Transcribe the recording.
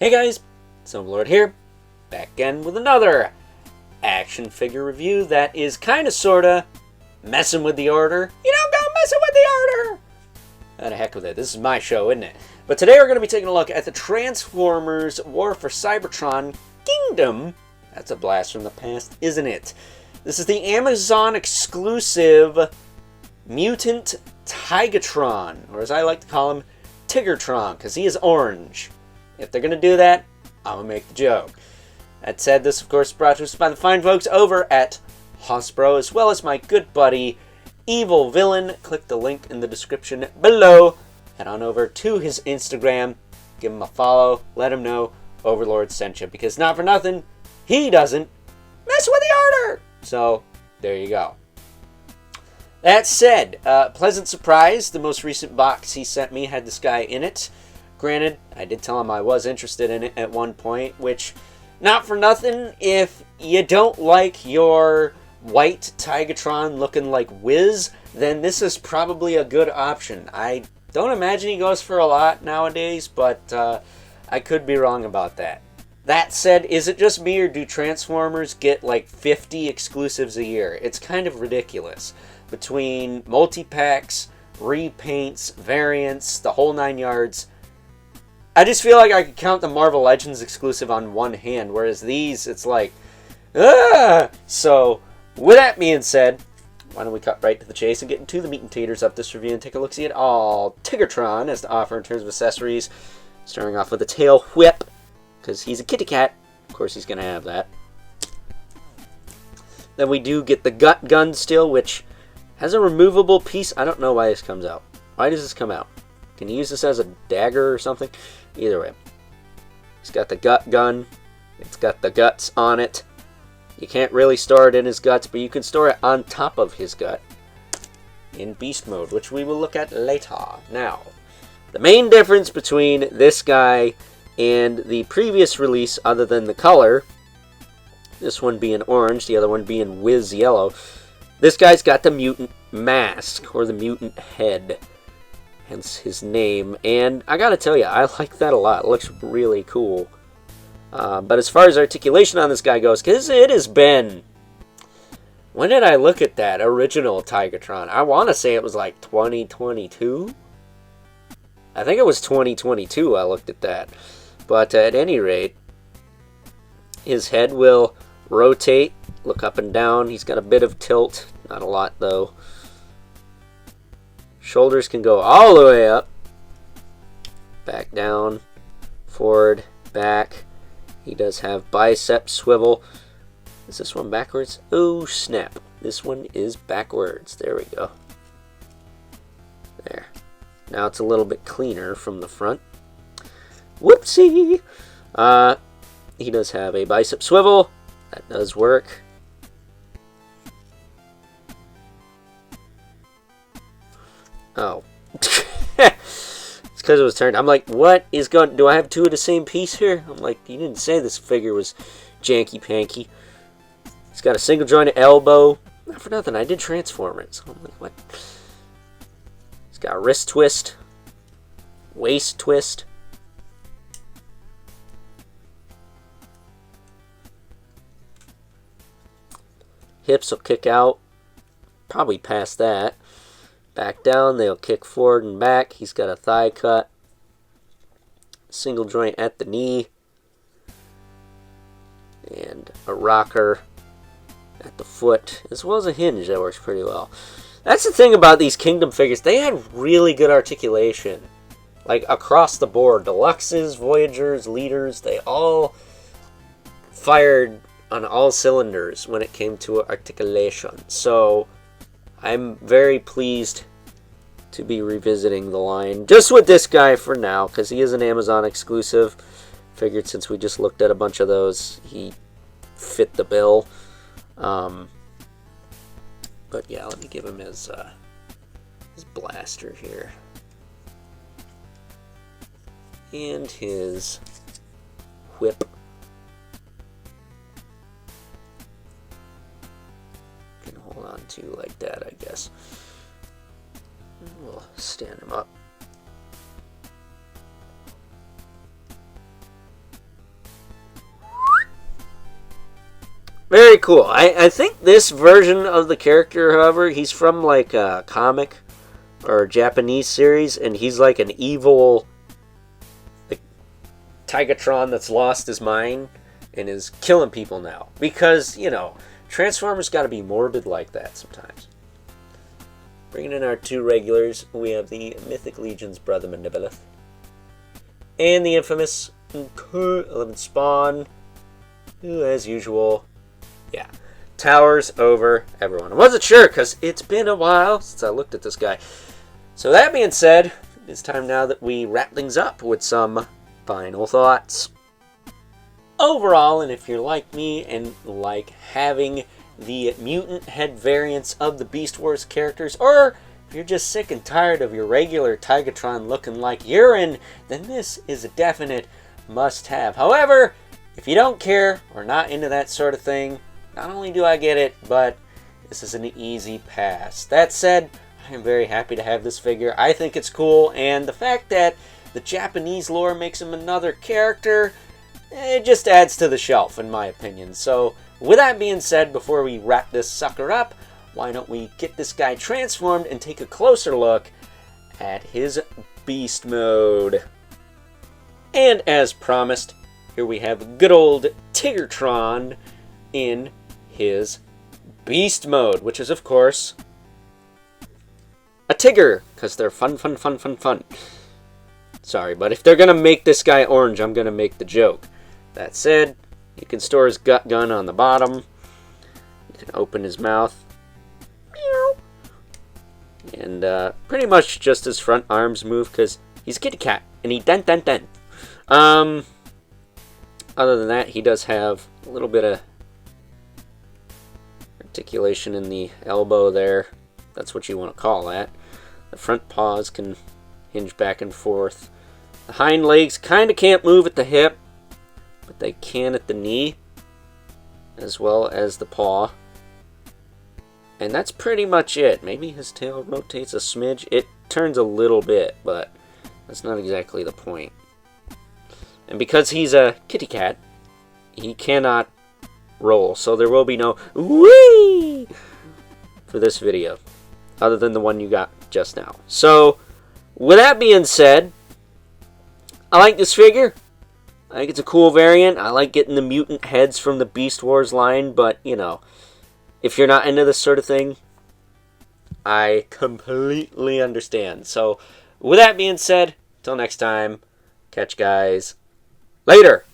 Hey guys, Silverlord here, back again with another action figure review that is kinda sorta messing with the order. You don't go messing with the order! The heck with it, this is my show, isn't it? But today we're going to be taking a look at the Transformers War for Cybertron Kingdom. That's a blast from the past, isn't it? This is the Amazon exclusive Mutant Tigatron, or as I like to call him, Tigatron, because he is orange. If they're going to do that, I'm going to make the joke. That said, this of course is brought to us by the fine folks over at Hasbro, as well as my good buddy, Evil Villain. Click the link in the description below. Head on over to his Instagram, give him a follow, let him know Overlord sent you, because not for nothing, he doesn't mess with the order! So, there you go. That said, pleasant surprise, the most recent box he sent me had this guy in it. Granted, I did tell him I was interested in it at one point, which, not for nothing, if you don't like your white Tigatron looking like Wiz, then this is probably a good option. I don't imagine he goes for a lot nowadays, but I could be wrong about that. That said, is it just me, or do Transformers get like 50 exclusives a year? It's kind of ridiculous. Between multi-packs, repaints, variants, the whole 9 yards, I just feel like I could count the Marvel Legends exclusive on one hand, whereas these, it's like, ah! So, with that being said, why don't we cut right to the chase and get into the meat and taters of this review and take a look-see at all Tigatron has to offer in terms of accessories. Starting off with the tail whip, because he's a kitty cat. Of course he's going to have that. Then we do get the gut gun still, which has a removable piece. I don't know why this comes out. Why does this come out? Can you use this as a dagger or something? Either way. He's got the gut gun. It's got the guts on it. You can't really store it in his guts, but you can store it on top of his gut in beast mode, which we will look at later. Now, the main difference between this guy and the previous release, other than the color, this one being orange, the other one being whiz yellow, this guy's got the mutant mask, or the mutant head, hence his name, and I gotta tell you, I like that a lot. It looks really cool. But as far as articulation on this guy goes, because it has been, when did I look at that original Tigatron? I want to say it was like 2022? I think it was 2022 I looked at that. But at any rate, his head will rotate, look up and down. He's got a bit of tilt, not a lot though. Shoulders can go all the way up, back down, forward, back. He does have bicep swivel. Is this one backwards? Oh snap, this one is backwards. There we go. There. Now it's a little bit cleaner from the front. Whoopsie! He does have a bicep swivel. That does work. Oh. It's because it was turned. I'm like, what is going... Do I have two of the same piece here? I'm like, you didn't say this figure was janky-panky. He's got a single jointed elbow. Not for nothing, I did Transformers. So I'm like, what? He's got a wrist twist. Waist twist. Hips will kick out. Probably past that. Back down, they'll kick forward and back. He's got a thigh cut. Single joint at the knee. And a rocker at the foot, as well as a hinge that works pretty well. That's the thing about these Kingdom figures. They had really good articulation. Like, across the board. Deluxes, Voyagers, Leaders, they all fired on all cylinders when it came to articulation. So, I'm very pleased to be revisiting the line. Just with this guy for now, because he is an Amazon exclusive. Figured since we just looked at a bunch of those, he fit the bill. But yeah, let me give him his blaster here. And his whip. Can hold on to like that, I guess. We'll stand him up. Very cool. I think this version of the character, however, he's from like a comic or Japanese series, and he's like an evil like, Tigatron that's lost his mind and is killing people now. Because, you know, Transformers got to be morbid like that sometimes. Bringing in our two regulars, we have the Mythic Legion's Brother Manipulith. And the infamous 11 Spawn, who, as usual, yeah, towers over everyone. I wasn't sure, because it's been a while since I looked at this guy. So that being said, it's time now that we wrap things up with some final thoughts. Overall, and if you're like me and like having the mutant head variants of the Beast Wars characters, or if you're just sick and tired of your regular Tigatron looking like urine, then this is a definite must-have. However, if you don't care or not into that sort of thing, not only do I get it, but this is an easy pass. That said, I am very happy to have this figure. I think it's cool, and the fact that the Japanese lore makes him another character, it just adds to the shelf, in my opinion. So, with that being said, before we wrap this sucker up, why don't we get this guy transformed and take a closer look at his beast mode. And as promised, here we have good old Tigatron in his beast mode, which is, of course, a Tigger, because they're fun. Sorry, but if they're going to make this guy orange, I'm going to make the joke. That said, you can store his gut gun on the bottom. You can open his mouth. And pretty much just his front arms move, because he's a kitty cat, and he dent. Other than that, he does have a little bit of articulation in the elbow there. That's what you want to call that. The front paws can hinge back and forth. The hind legs kind of can't move at the hip, but they can at the knee, as well as the paw. And that's pretty much it. Maybe his tail rotates a smidge. It turns a little bit, but that's not exactly the point. And because he's a kitty cat, he cannot roll, so there will be no whee for this video, other than the one you got just now. So, with that being said, I like this figure. I think it's a cool variant. I like getting the mutant heads from the Beast Wars line, but, you know, if you're not into this sort of thing, I completely understand. So, with that being said, until next time, catch you guys later.